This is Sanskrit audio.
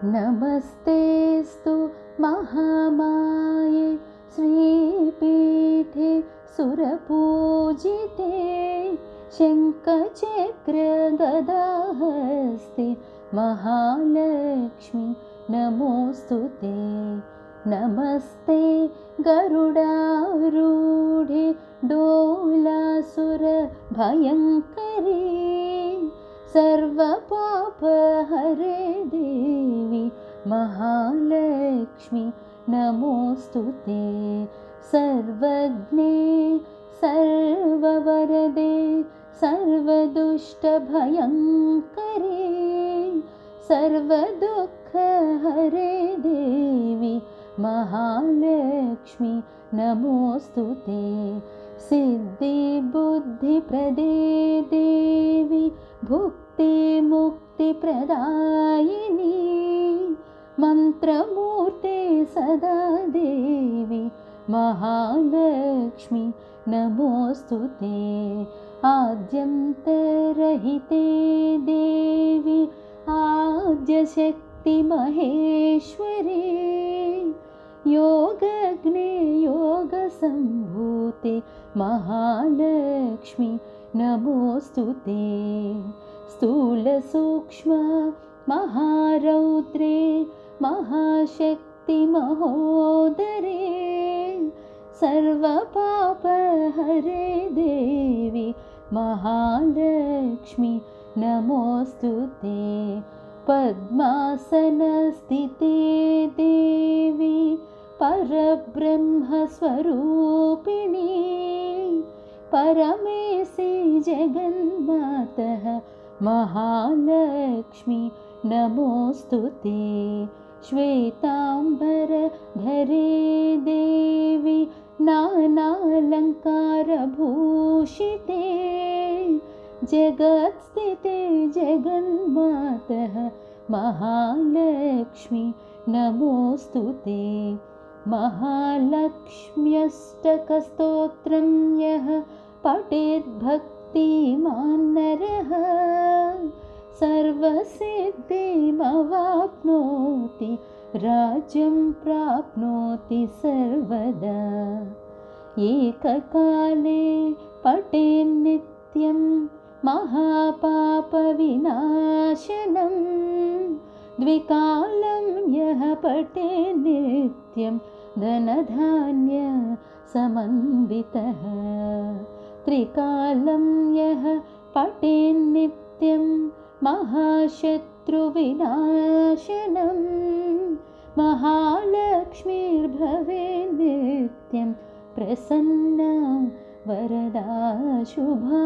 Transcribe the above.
नमस्तेऽस्तु महामाये श्रीपीठे सुरपूजिते शङ्खचक्रगदाहस्ते महालक्ष्मी नमोऽस्तुते। नमस्ते गरुडारूढे डोलासुरभयङ्करी सर्वपापहरे देवी महालक्ष्मी नमोऽस्तुते। सर्वज्ञे सर्ववरदे सर्वदुष्टभयङ्करी सर्वदुःखहरे देवी महालक्ष्मी नमोऽस्तुते। सिद्धिबुद्धिप्रदे देवी भुक्तिमुक्तिप्रदायिनी मन्त्रमूर्ते सदा देवी महालक्ष्मी नमोऽस्तुते। आद्यन्तरहिते देवी आद्यशक्तिमहेश्वरी योगज्ञे योगसम्भूते महालक्ष्मी नमोऽस्तुते। स्थूलसूक्ष्म महारौद्रे महाशक्तिमहोदरे सर्वपापहरे देवी महालक्ष्मी नमोऽस्तुते। पद्मासनस्थिते देवी परब्रह्मस्वरूपिणी परमेशि जगन्मातः महालक्ष्मी नमोऽस्तुते। श्वेताम्बरधरे देवी नानालङ्कारभूषिते जगत्स्थिते जगन्मातः महालक्ष्मी नमोऽस्तुते। महालक्ष्म्यष्टकस्तोत्रं यः पठेद्भक्तिमान् नरः सर्वसिद्धिमवाप्नोति राज्यं प्राप्नोति सर्वदा। एककाले पठेन्नित्यं महापापविनाशनं द्विकालं यः पठेन्नित्यं धनधान्यसमन्वितः त्रिकालं यः पठेन्नित्यं महाशत्रुविनाशनं महालक्ष्मीर्भवेन्नित्यं प्रसन्ना वरदा शुभा।